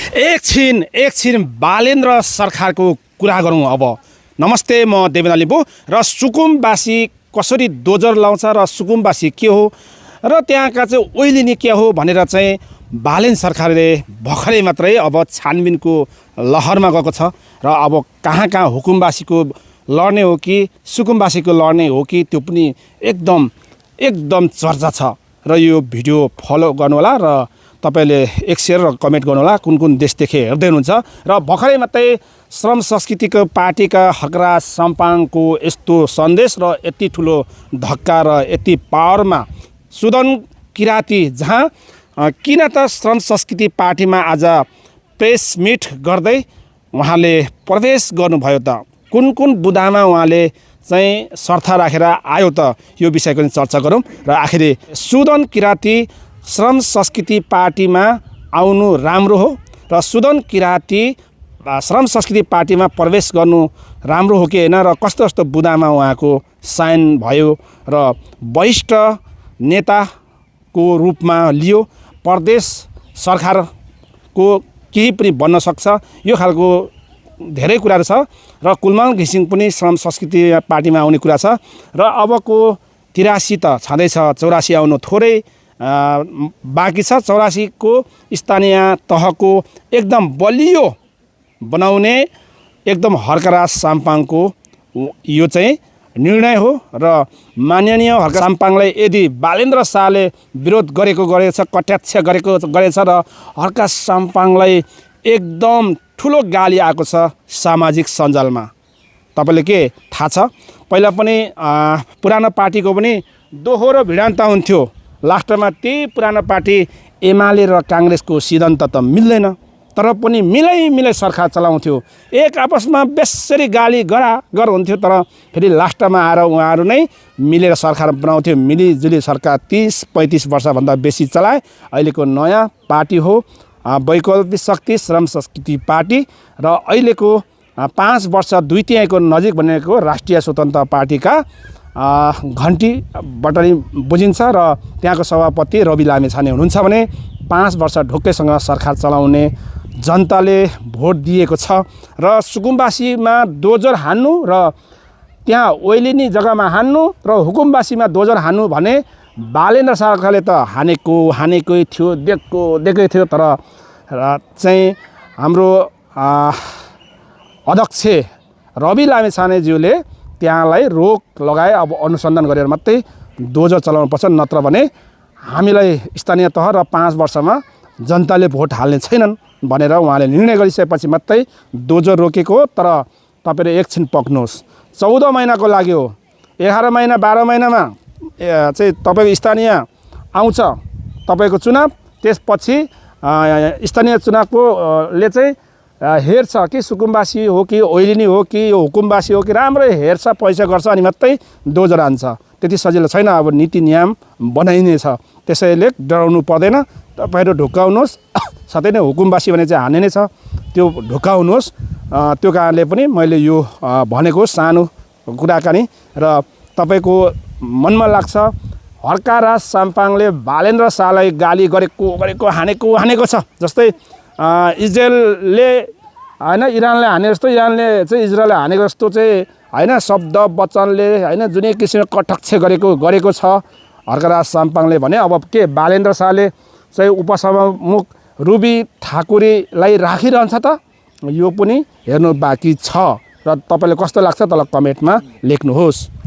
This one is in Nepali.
एकछिन बालेन्द्र सरकारको कुरा गरौँ अब। नमस्ते, म देवेन्द्र लिम्बू। र सुकुमवासी कसरी दोजर लाउँछ र सुकुमवासी के हो र त्यहाँका चाहिँ ओइलिने के हो भनेर चाहिँ बालेन्द्र सरकारले भर्खरै मात्रै अब छानबिनको लहरमा गएको छ। र अब कहाँ हुकुमवासीको लड्ने हो कि सुकुमवासीको लड्ने हो कि त्यो पनि एकदम चर्चा छ। र यो भिडियो फलो गर्नुहोला र तपाईले एक शेयर र कमेन्ट गर्नुहोला कुन देशदेखि हेर्दै हुनुहुन्छ। र भर्खरै मात्रै श्रम संस्कृतिको पार्टीका हर्कराज साम्पाङको यस्तो सन्देश र यति ठुलो धक्का र यति पावरमा सुदन किराती, जहाँ किन त श्रम संस्कृति पार्टीमा आज प्रेस मिट गर्दै उहाँले प्रवेश गर्नुभयो त कुन बुदामा उहाँले चाहिँ शर्त राखेर आयो त, यो विषयको पनि चर्चा गरौँ। र आखिरी सुदन किराती श्रम संस्कृति पार्टीमा आउनु राम्रो हो र सुदन किराती श्रम संस्कृति पार्टीमा प्रवेश गर्नु राम्रो हो कि होइन र कस्तो बुदामा उहाँको साइन भयो र वरिष्ठ नेताको रूपमा लियो, प्रदेश सरकारको केही पनि बन्न सक्छ, यो खालको धेरै कुराहरू छ। र कुलमान घिसिङ पनि श्रम संस्कृति पार्टीमा आउने कुरा छ। र अबको 83 त छँदैछ, 84 आउनु थोरै बाँकी छ। 84 को स्थानीय तहको एकदम बलियो बनाउने एकदम हर्कराज साम्पाङको यो चाहिँ निर्णय हो। र माननीय हर्कराज साम्पाङलाई यदि बालेन्द्र शाहले विरोध गरेछ, कटाक्ष गरेछ र हर्कराज साम्पाङलाई एकदम ठुलो गाली आएको छ सामाजिक सञ्जालमा। तपाईले के थाहा छ, पहिला पनि पुरानो पार्टीको पनि दोहोरो भिडान्त हुन्थ्यो। लास्टमा त्यही पुरानो पार्टी एमाले र काङ्ग्रेसको सिद्धान्त त मिल्दैन, तर पनि मिलाई सरकार चलाउँथ्यो। एक आपसमा बेसरी गाली गर हुन्थ्यो, तर फेरि लास्टमा आएर उहाँहरू नै मिलेर सरकार बनाउँथ्यो। मिलिजुली सरकार 30-35 वर्षभन्दा बेसी चलाए। अहिलेको नयाँ पार्टी हो वैकल्पिक शक्ति श्रम संस्कृति पार्टी, र अहिलेको 5 वर्ष 2/3 नजिक बनेको राष्ट्रिय स्वतन्त्र पार्टीका घन्टी बटरी बुझिन्छ। र त्यहाँको सभापति रवि लामेछाने हुनुहुन्छ भने 5 वर्ष ढुक्कैसँग सरकार चलाउने जनताले भोट दिएको छ। र सुकुमवासीमा दोजर हान्नु र त्यहाँ ओइलिनी जग्गामा हान्नु र हुकुमवासीमा दोजर हान्नु भने बालेन्द्र सरकारले त हानेकै थियो, देखेकै थियो। तर चाहिँ हाम्रो अध्यक्ष रवि लामेछानेज्यूले त्यहाँलाई रोक लगाए। अब अनुसन्धान गरेर मात्रै दोजर चलाउनु पर्छ, नत्र भने हामीलाई स्थानीय तह र 5 वर्षमा जनताले भोट हाल्ने छैनन् भनेर उहाँले निर्णय गरिसकेपछि मात्रै दोजर रोकेको हो। तर तपाईले एकछिन पक्नुहोस्, 14 महिनाको लागि हो। 11 महिना 12 महिनामा चाहिँ तपाईको स्थानीय आउँछ, तपाईको चुनाव, त्यसपछि स्थानीय चुनावको ले चाहिँ हेर्छ कि सुकुमवासी हो कि ओइलिनी हो कि यो हुकुमवासी हो कि, राम्रै हेर्छ, पैसा गर्छ, अनि मात्रै दोजर हान्छ। त्यति सजिलो छैन, अब नीति नियम बनाइनेछ। त्यसैले डराउनु पर्दैन, तपाईहरु ढुकाउनुहोस्। साथै नै हुकुमवासी भने चाहिँ हान्ने नै छ, त्यो ढुकाउनुहोस्। त्यो कारणले पनि मैले यो भनेको सानो कुराकानी। र तपाईको मनमा लाग्छ हर्कराज साम्पाङले बालेन्द्र शाहलाई गाली गरेको हानेको छ। जस्तै इजरायलले हैन इरानले हाने जस्तो, इरानले चाहिँ इजरायलले हानेको जस्तो चाहिँ हैन शब्द वचनले हैन जुनै किसिमको कटाक्ष गरेको छ हर्कराज साम्पाङले भने। अब के बालेन्द्र शाहले चाहिँ उपसभामुख रुबी ठाकुरीलाई राखिरहन्छ त, यो पनि हेर्नु बाँकी छ। र तपाईलाई कस्तो लाग्छ तल कमेन्टमा लेख्नुहोस्।